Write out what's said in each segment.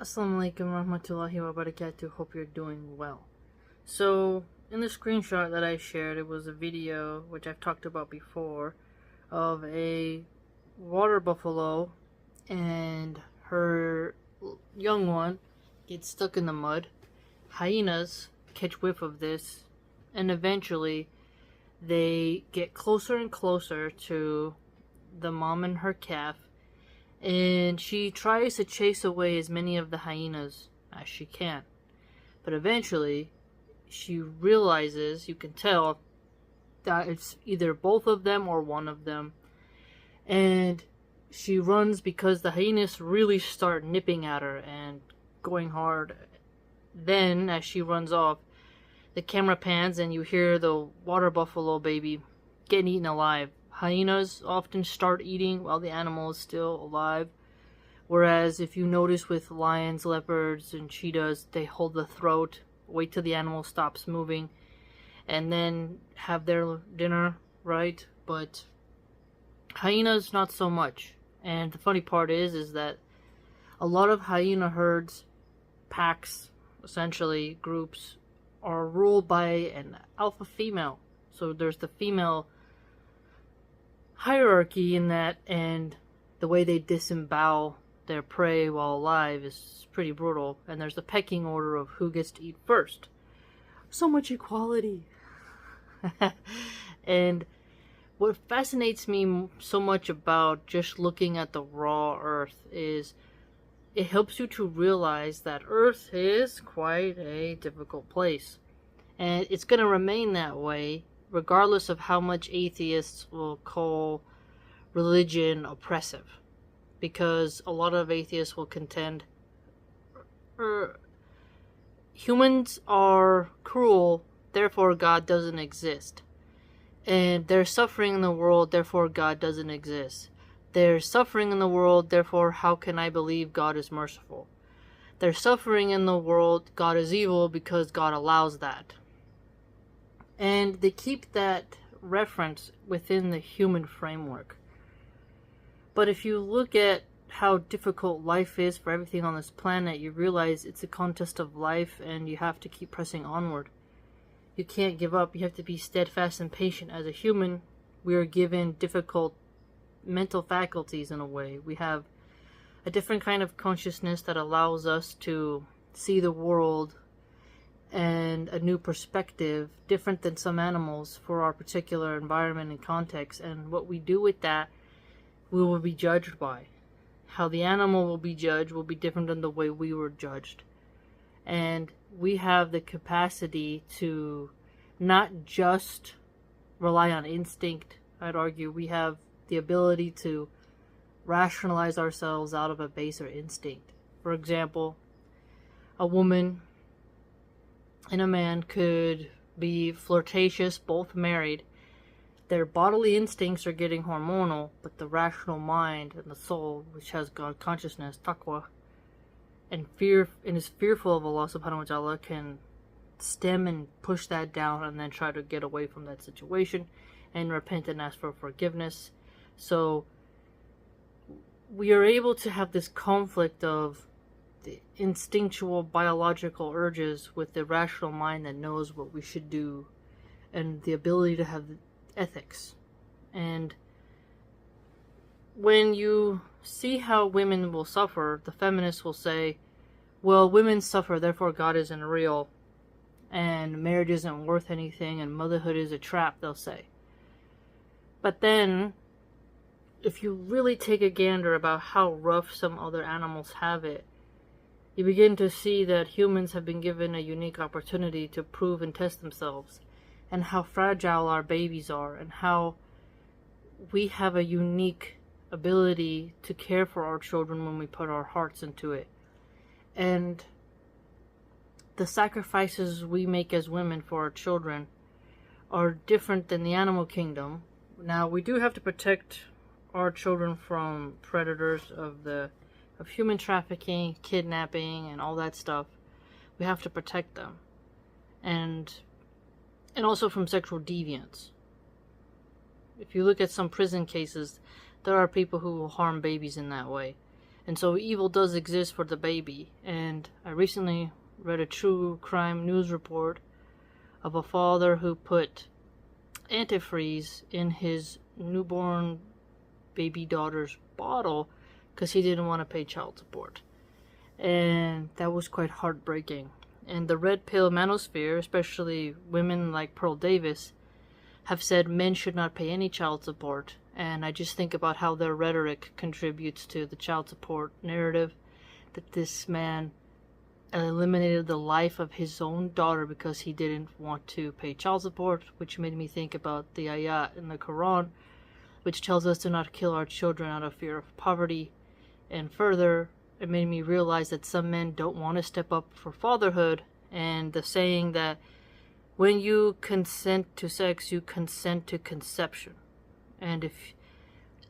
Assalamu alaikum warahmatullahi wabarakatuh. Hope you're doing well. So, in the screenshot that I shared, it was a video which I've talked about before of a water buffalo and her young one gets stuck in the mud. Hyenas catch whiff of this, and eventually they get closer and closer to the mom and her calf, and she tries to chase away as many of the hyenas as she can. But eventually, she realizes, you can tell, that it's either both of them or one of them. And she runs because the hyenas really start nipping at her and going hard. Then, as she runs off, the camera pans and you hear the water buffalo baby getting eaten alive. Hyenas often start eating while the animal is still alive. Whereas if you notice with lions, leopards, and cheetahs, they hold the throat, wait till the animal stops moving, and then have their dinner, right? But hyenas, not so much. And the funny part is that a lot of hyena herds, packs, essentially groups, are ruled by an alpha female. So there's the female hierarchy in that, and the way they disembowel their prey while alive is pretty brutal. And there's the pecking order of who gets to eat first. So much equality. And what fascinates me so much about just looking at the raw earth is it helps you to realize that earth is quite a difficult place. And it's going to remain that way regardless of how much atheists will call religion oppressive. Because a lot of atheists will contend humans are cruel, therefore God doesn't exist. And there's suffering in the world, therefore God doesn't exist. There's suffering in the world, therefore how can I believe God is merciful? There's suffering in the world, God is evil because God allows that. And they keep that reference within the human framework. But if you look at how difficult life is for everything on this planet, you realize it's a contest of life and you have to keep pressing onward. You can't give up. You have to be steadfast and patient. As a human, we are given difficult mental faculties in a way. We have a different kind of consciousness that allows us to see the world and a new perspective, different than some animals for our particular environment and context. And what we do with that, we will be judged by. How the animal will be judged will be different than the way we were judged. And we have the capacity to not just rely on instinct. I'd argue we have the ability to rationalize ourselves out of a baser instinct. For example, a woman and a man could be flirtatious, both married. Their bodily instincts are getting hormonal, but the rational mind and the soul, which has God consciousness, taqwa, and fear, and is fearful of Allah subhanahu wa ta'ala, can stem and push that down and then try to get away from that situation and repent and ask for forgiveness. So we are able to have this conflict of the instinctual biological urges with the rational mind that knows what we should do, and the ability to have ethics. And when you see how women will suffer, the feminists will say, well, women suffer, therefore God isn't real, and marriage isn't worth anything, and motherhood is a trap, they'll say. But then, if you really take a gander about how rough some other animals have it, you begin to see that humans have been given a unique opportunity to prove and test themselves, and how fragile our babies are, and how we have a unique ability to care for our children when we put our hearts into it. And the sacrifices we make as women for our children are different than the animal kingdom. Now, we do have to protect our children from predators of human trafficking, kidnapping, and all that stuff. We have to protect them. And also from sexual deviance. If you look at some prison cases, there are people who will harm babies in that way. And so evil does exist for the baby. And I recently read a true crime news report of a father who put antifreeze in his newborn baby daughter's bottle because he didn't want to pay child support. And that was quite heartbreaking. And the red pill manosphere, especially women like Pearl Davis, have said men should not pay any child support. And I just think about how their rhetoric contributes to the child support narrative, that this man eliminated the life of his own daughter because he didn't want to pay child support, which made me think about the ayat in the Quran, which tells us to not kill our children out of fear of poverty. And further, it made me realize that some men don't want to step up for fatherhood, and the saying that when you consent to sex, you consent to conception. And if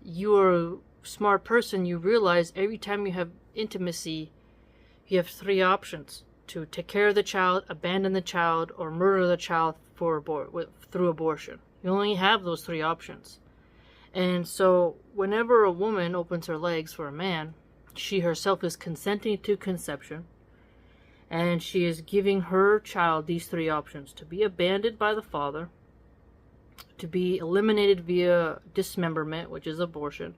you are a smart person, you realize every time you have intimacy, you have three options: to take care of the child, abandon the child, or murder the child through abortion. You only have those three options. And so whenever a woman opens her legs for a man, she herself is consenting to conception, and she is giving her child these three options: to be abandoned by the father, to be eliminated via dismemberment, which is abortion,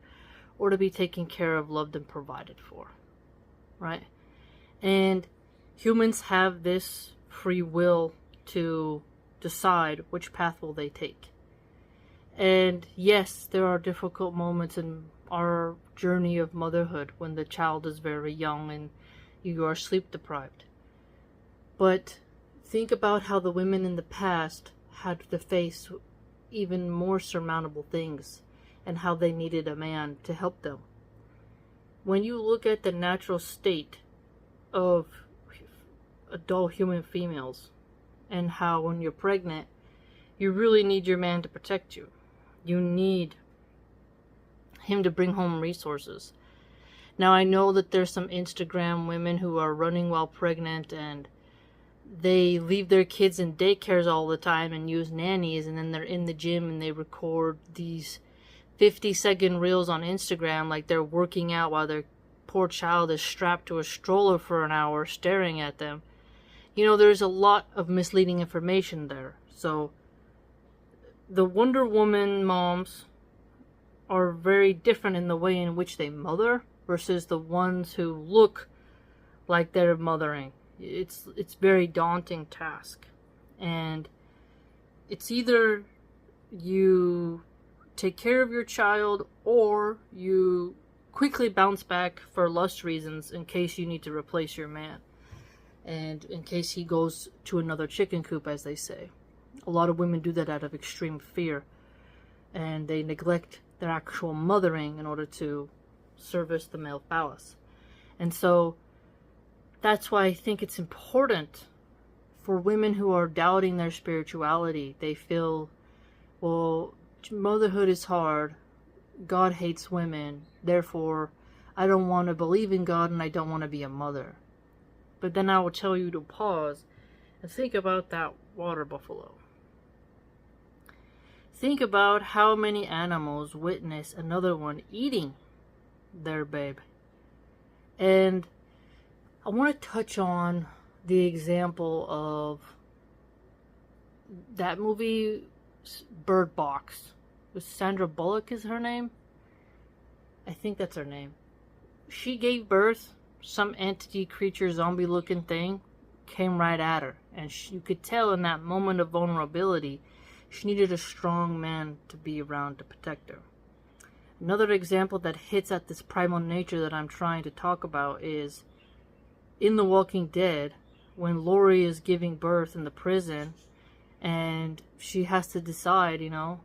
or to be taken care of, loved, and provided for. Right? And humans have this free will to decide which path will they take. And yes, there are difficult moments in our journey of motherhood when the child is very young and you are sleep deprived. But think about how the women in the past had to face even more surmountable things and how they needed a man to help them. When you look at the natural state of adult human females and how when you're pregnant, you really need your man to protect you. You need him to bring home resources. Now, I know that there's some Instagram women who are running while pregnant and they leave their kids in daycares all the time and use nannies, and then they're in the gym and they record these 50-second reels on Instagram like they're working out while their poor child is strapped to a stroller for an hour staring at them. You know, there's a lot of misleading information there. So the Wonder Woman moms are very different in the way in which they mother versus the ones who look like they're mothering. It's very daunting task. And it's either you take care of your child or you quickly bounce back for lust reasons in case you need to replace your man. And in case he goes to another chicken coop, as they say. A lot of women do that out of extreme fear. And they neglect their actual mothering in order to service the male phallus. And so that's why I think it's important for women who are doubting their spirituality. They feel, well, motherhood is hard. God hates women. Therefore, I don't want to believe in God and I don't want to be a mother. But then I will tell you to pause and think about that water buffalo. Think about how many animals witness another one eating their babe. And I want to touch on the example of that movie Bird Box. Was Sandra Bullock is her name? I think that's her name. She gave birth, some entity, creature, zombie looking thing came right at her. And you could tell in that moment of vulnerability, she needed a strong man to be around to protect her. Another example that hits at this primal nature that I'm trying to talk about is in The Walking Dead, when Lori is giving birth in the prison and she has to decide, you know,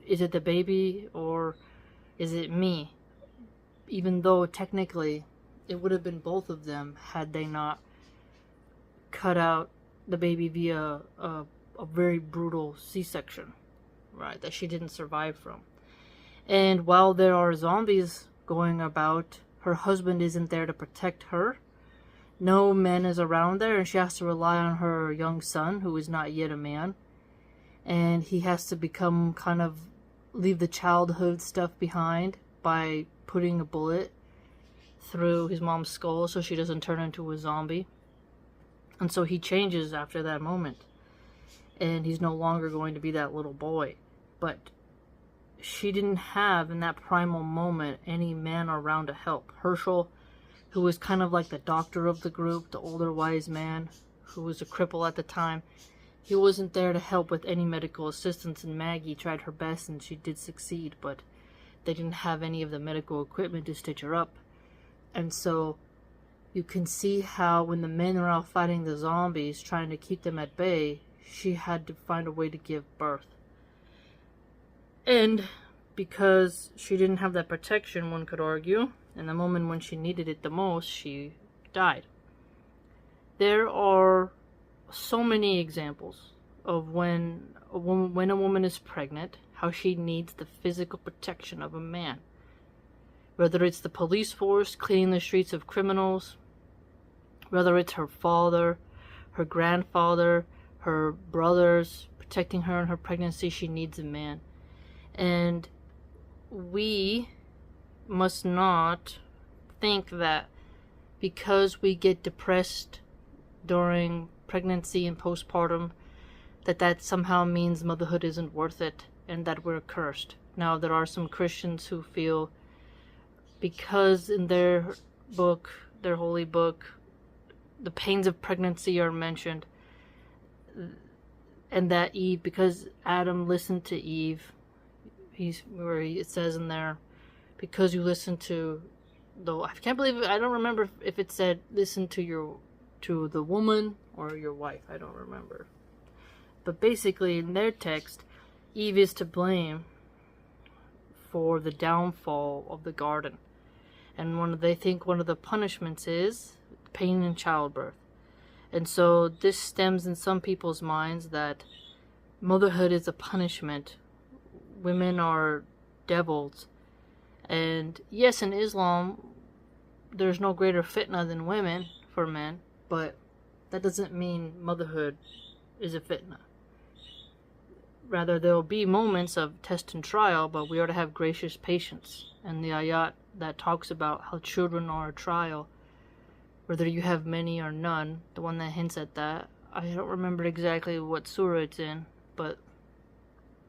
is it the baby or is it me? Even though technically it would have been both of them had they not cut out the baby via a very brutal C-section, right, that she didn't survive from. And while there are zombies going about, her husband isn't there to protect her. No man is around there, and she has to rely on her young son, who is not yet a man. And he has to become leave the childhood stuff behind by putting a bullet through his mom's skull so she doesn't turn into a zombie. And so he changes after that moment. And he's no longer going to be that little boy. But she didn't have, in that primal moment, any man around to help. Herschel, who was kind of like the doctor of the group, the older wise man, who was a cripple at the time, he wasn't there to help with any medical assistance, and Maggie tried her best and she did succeed, but they didn't have any of the medical equipment to stitch her up. And so you can see how when the men are out fighting the zombies, trying to keep them at bay, she had to find a way to give birth. And because she didn't have that protection, one could argue, in the moment when she needed it the most, she died. There are so many examples of when a woman is pregnant, how she needs the physical protection of a man. Whether it's the police force cleaning the streets of criminals, whether it's her father, her grandfather, her brothers protecting her in her pregnancy, she needs a man. And we must not think that because we get depressed during pregnancy and postpartum, that somehow means motherhood isn't worth it and that we're cursed. Now, there are some Christians who feel because in their book, their holy book, the pains of pregnancy are mentioned, and that Eve, because Adam listened to Eve, it says in there, because you listen to I can't believe it, I don't remember if it said listen to the woman or your wife, I don't remember. But basically in their text, Eve is to blame for the downfall of the garden. And they think one of the punishments is pain in childbirth. And so this stems in some people's minds that motherhood is a punishment. Women are devils. And yes, in Islam, there's no greater fitna than women for men, but that doesn't mean motherhood is a fitna. Rather, there will be moments of test and trial, but we are to have gracious patience. And the ayat that talks about how children are a trial, whether you have many or none, the one that hints at that, I don't remember exactly what surah it's in, but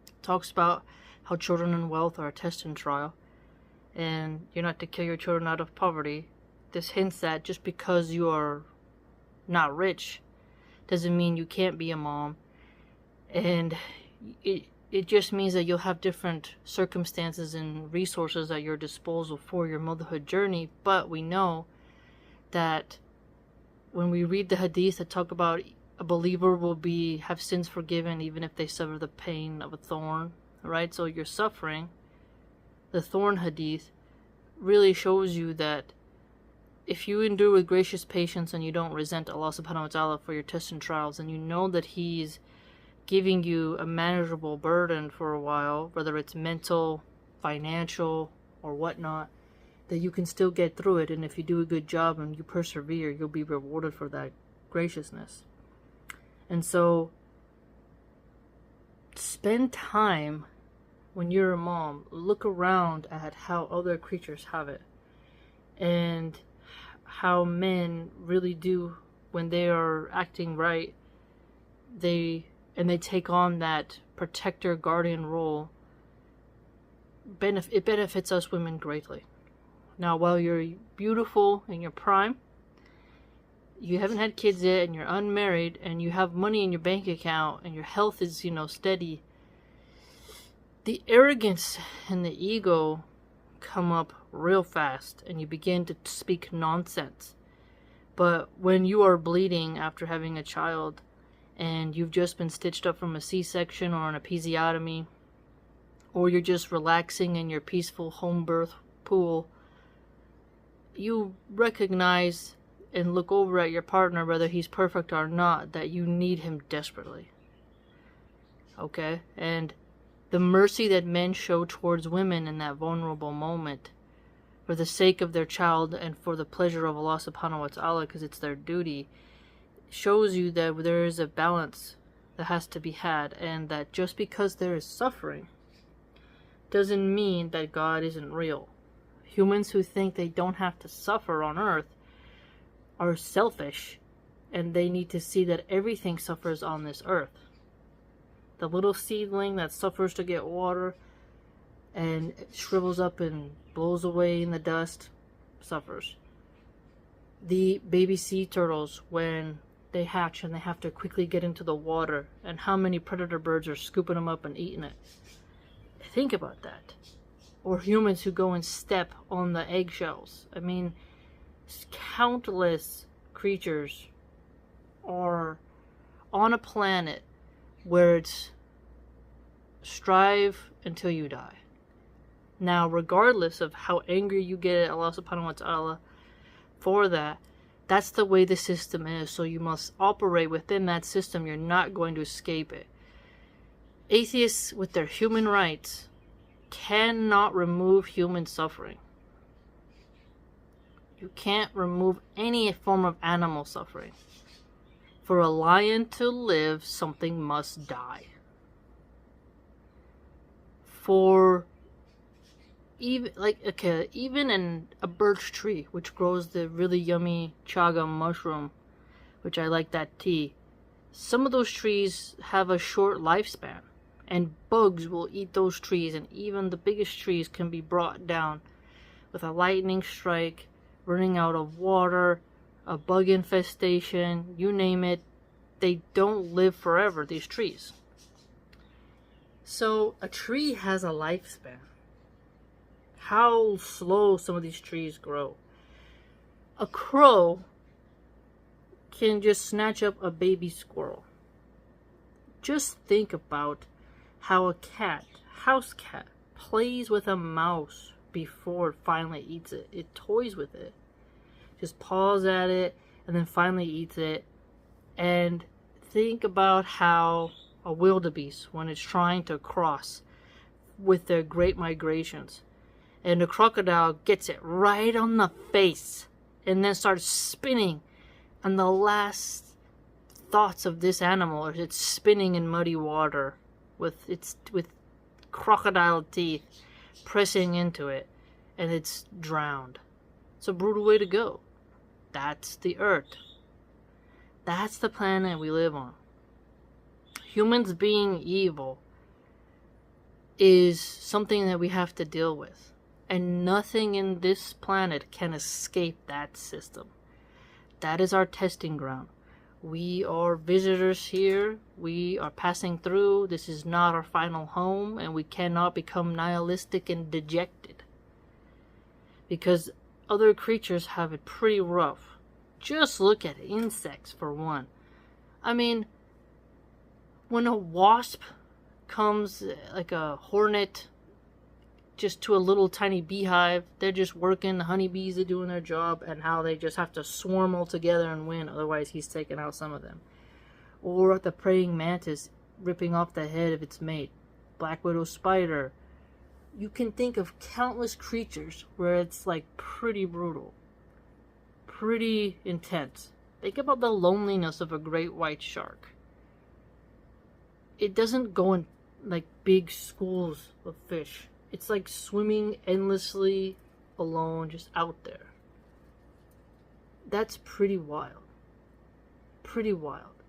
it talks about how children and wealth are a test and trial, and you're not to kill your children out of poverty. This hints that just because you are not rich doesn't mean you can't be a mom, and it just means that you'll have different circumstances and resources at your disposal for your motherhood journey. But we know that when we read the hadith that talk about a believer will have sins forgiven even if they suffer the pain of a thorn, right? So your suffering, the thorn hadith, really shows you that if you endure with gracious patience and you don't resent Allah subhanahu wa ta'ala for your tests and trials, and you know that He's giving you a manageable burden for a while, whether it's mental, financial, or whatnot, that you can still get through it. And if you do a good job and you persevere, you'll be rewarded for that graciousness. And so spend time when you're a mom, look around at how other creatures have it, and how men really do, when they are acting right, they take on that protector, guardian role. It benefits us women greatly. Now, while you're beautiful in your prime, you haven't had kids yet, and you're unmarried, and you have money in your bank account, and your health is, steady, the arrogance and the ego come up real fast, and you begin to speak nonsense. But when you are bleeding after having a child, and you've just been stitched up from a C-section or an episiotomy, or you're just relaxing in your peaceful home birth pool, you recognize and look over at your partner, whether he's perfect or not, that you need him desperately. Okay? And the mercy that men show towards women in that vulnerable moment, for the sake of their child and for the pleasure of Allah subhanahu wa ta'ala, because it's their duty, shows you that there is a balance that has to be had, and that just because there is suffering doesn't mean that God isn't real. Humans who think they don't have to suffer on Earth are selfish, and they need to see that everything suffers on this Earth. The little seedling that suffers to get water and shrivels up and blows away in the dust suffers. The baby sea turtles, when they hatch and they have to quickly get into the water, and how many predator birds are scooping them up and eating it. Think about that. Or humans who go and step on the eggshells. I mean, countless creatures are on a planet where it's strive until you die. Now, regardless of how angry you get at Allah subhanahu wa ta'ala for that, that's the way the system is. So you must operate within that system. You're not going to escape it. Atheists, with their human rights, cannot remove human suffering. You can't remove any form of animal suffering. For a lion to live, something must die. For even in a birch tree, which grows the really yummy chaga mushroom, which I like that tea, some of those trees have a short lifespan, and bugs will eat those trees, and even the biggest trees can be brought down with a lightning strike, running out of water, a bug infestation, you name it. They don't live forever, these trees. So a tree has a lifespan. How slow some of these trees grow. A crow can just snatch up a baby squirrel. Just think about how a house cat, plays with a mouse before it finally eats it. It toys with it. Just paws at it and then finally eats it. And think about how a wildebeest, when it's trying to cross with their great migrations, and the crocodile gets it right on the face and then starts spinning, and the last thoughts of this animal are it's spinning in muddy water with crocodile teeth pressing into it, and it's drowned. It's a brutal way to go. That's the Earth. That's the planet we live on. Humans being evil is something that we have to deal with. And nothing in this planet can escape that system. That is our testing ground. We are visitors here. We are passing through. This is not our final home, and we cannot become nihilistic and dejected. Because other creatures have it pretty rough. Just look at insects, for one. I mean, when a wasp comes, like a hornet, just to a little tiny beehive, they're just working, the honeybees are doing their job, and how they just have to swarm all together and win, otherwise he's taking out some of them. Or the praying mantis ripping off the head of its mate, black widow spider. You can think of countless creatures where it's like pretty brutal, pretty intense. Think about the loneliness of a great white shark. It doesn't go in like big schools of fish. It's like swimming endlessly alone, just out there. That's pretty wild. Pretty wild.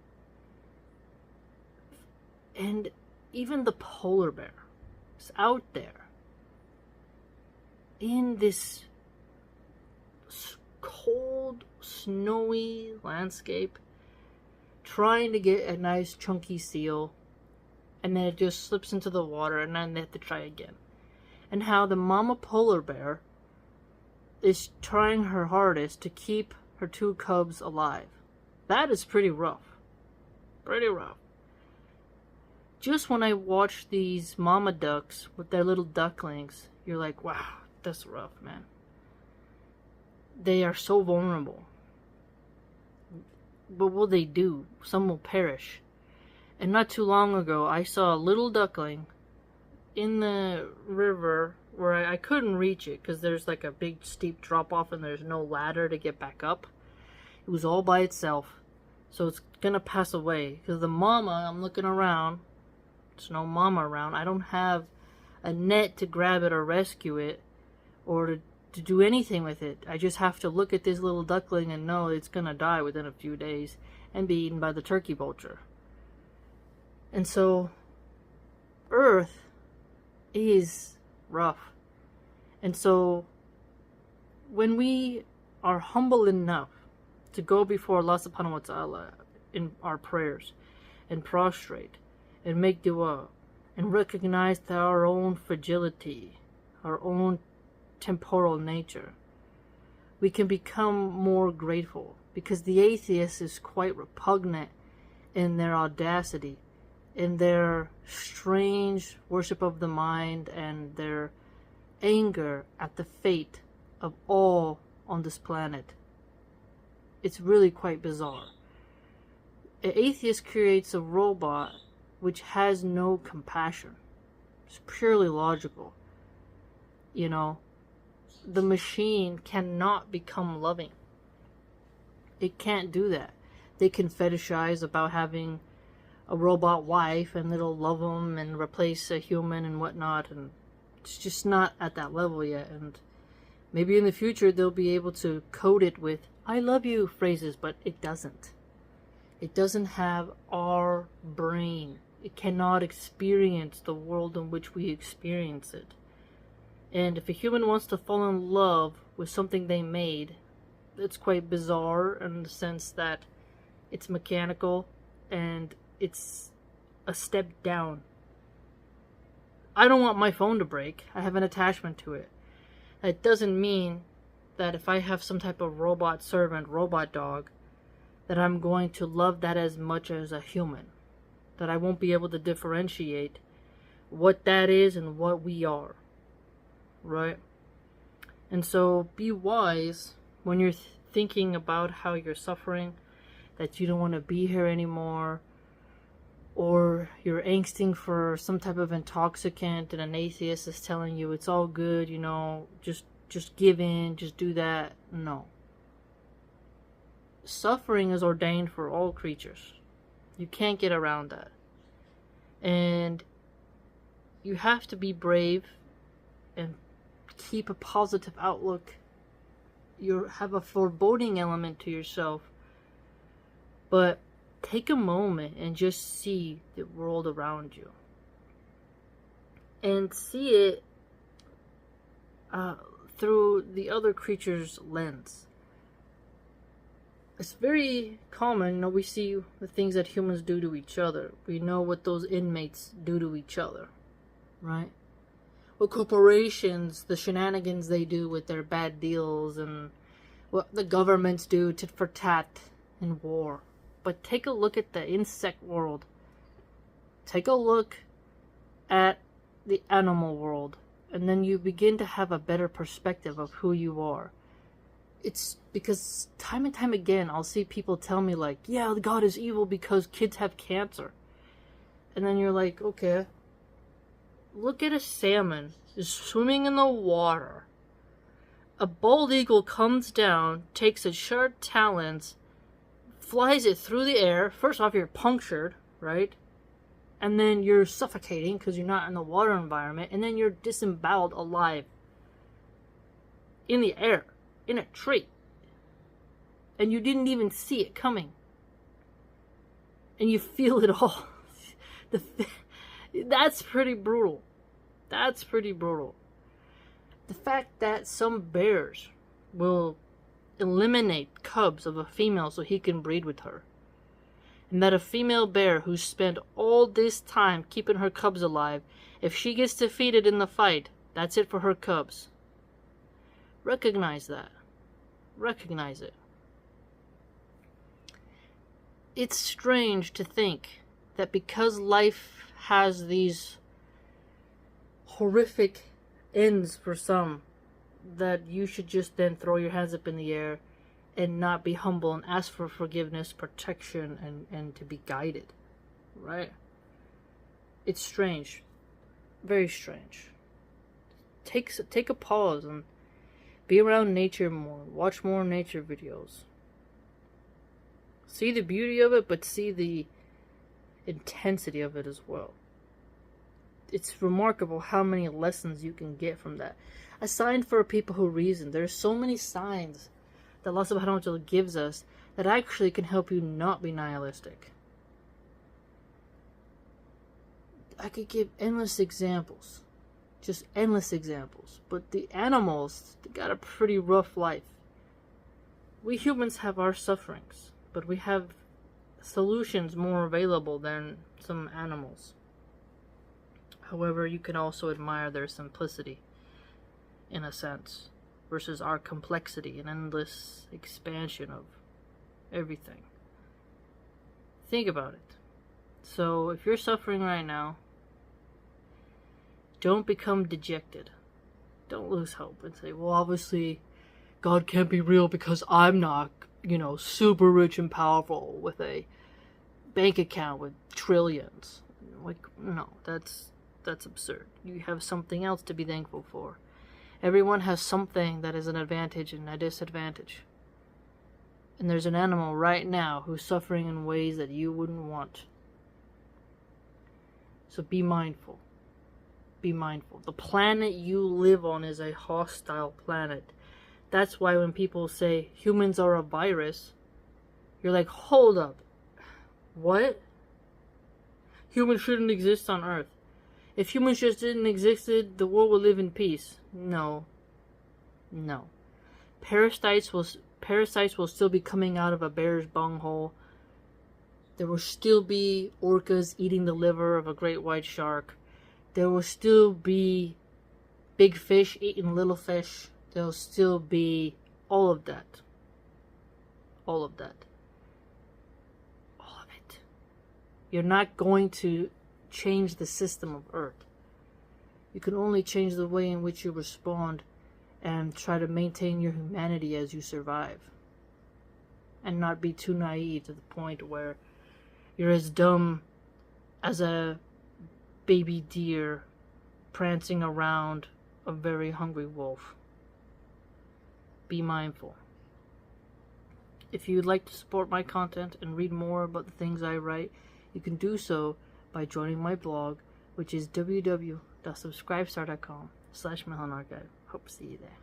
And even the polar bear is out there in this cold, snowy landscape, trying to get a nice chunky seal, and then it just slips into the water, and then they have to try again. And how the mama polar bear is trying her hardest to keep her two cubs alive. That is pretty rough. Pretty rough. Just when I watch these mama ducks with their little ducklings, you're like, wow, that's rough, man. They are so vulnerable. But what will they do? Some will perish. And not too long ago, I saw a little duckling in the river where I couldn't reach it because there's like a big steep drop off and there's no ladder to get back up. It was all by itself, so it's gonna pass away because the mama, I'm looking around, there's no mama around. I don't have a net to grab it or rescue it or to do anything with it. I just have to look at this little duckling and know it's gonna die within a few days and be eaten by the turkey vulture. And so, Earth is rough. And so, when we are humble enough to go before Allah subhanahu wa ta'ala in our prayers and prostrate and make dua and recognize that our own fragility, our own temporal nature, we can become more grateful, because the atheist is quite repugnant in their audacity, in their strange worship of the mind, and their anger at the fate of all on this planet. It's really quite bizarre. An atheist creates a robot which has no compassion. It's purely logical. You know, the machine cannot become loving. It can't do that. They can fetishize about having a robot wife and it'll love them and replace a human and whatnot, and it's just not at that level yet. And maybe in the future they'll be able to code it with "I love you" phrases, but it doesn't. It doesn't have our brain. It cannot experience the world in which we experience it. And if a human wants to fall in love with something they made, it's quite bizarre in the sense that it's mechanical and it's a step down. I don't want my phone to break. I have an attachment to it. It doesn't mean that if I have some type of robot servant, robot dog, that I'm going to love that as much as a human. That I won't be able to differentiate what that is and what we are. Right? And so be wise when you're thinking about how you're suffering, that you don't want to be here anymore, or you're angsting for some type of intoxicant and an atheist is telling you it's all good, you know, just give in, just do that. No. Suffering is ordained for all creatures. You can't get around that. And you have to be brave and keep a positive outlook. You have a foreboding element to yourself. But take a moment and just see the world around you. And see it through the other creature's lens. It's very common, you know, we see the things that humans do to each other. We know what those inmates do to each other, right? What corporations, the shenanigans they do with their bad deals, and what the governments do tit for tat in war. But take a look at the insect world. Take a look at the animal world. And then you begin to have a better perspective of who you are. It's because time and time again, I'll see people tell me like, yeah, God is evil because kids have cancer. And then you're like, okay, look at a salmon is swimming in the water. A bald eagle comes down, takes its sharp talons, flies it through the air. First off, you're punctured, right? And then you're suffocating because you're not in the water environment. And then you're disemboweled alive in the air, in a tree. And you didn't even see it coming. And you feel it all. That's pretty brutal. That's pretty brutal. The fact that some bears will eliminate cubs of a female so he can breed with her. And that a female bear who spent all this time keeping her cubs alive, if she gets defeated in the fight, that's it for her cubs. Recognize that. Recognize it. It's strange to think that because life has these horrific ends for some, that you should just then throw your hands up in the air and not be humble and ask for forgiveness, protection, and to be guided. Right? It's strange. Very strange. Take a pause and be around nature more. Watch more nature videos. See the beauty of it, but see the intensity of it as well. it's remarkable how many lessons you can get from that. A sign for people who reason. There's so many signs that Allah subhanahu wa ta'ala gives us that actually can help you not be nihilistic. I could give endless examples. Just endless examples. But the animals, they got a pretty rough life. We humans have our sufferings, but we have solutions more available than some animals. However, you can also admire their simplicity, in a sense, versus our complexity and endless expansion of everything. Think about it. So, if you're suffering right now, don't become dejected. Don't lose hope and say, well, obviously, God can't be real because I'm not, super rich and powerful with a bank account with trillions. Like, no, that's absurd. You have something else to be thankful for. Everyone has something that is an advantage and a disadvantage. And there's an animal right now who's suffering in ways that you wouldn't want. So be mindful. Be mindful. The planet you live on is a hostile planet. That's why when people say humans are a virus, you're like, hold up. What? Humans shouldn't exist on Earth. If humans just didn't exist, the world would live in peace. No. Parasites will still be coming out of a bear's bunghole. There will still be orcas eating the liver of a great white shark. There will still be big fish eating little fish. There will still be all of that. All of that. All of it. You're not going to change the system of Earth. You can only change the way in which you respond and try to maintain your humanity as you survive. And not be too naive to the point where you're as dumb as a baby deer prancing around a very hungry wolf. Be mindful. If you'd like to support my content and read more about the things I write, you can do so by joining my blog, which is www.subscribestar.com/MilhanArchive. Hope to see you there.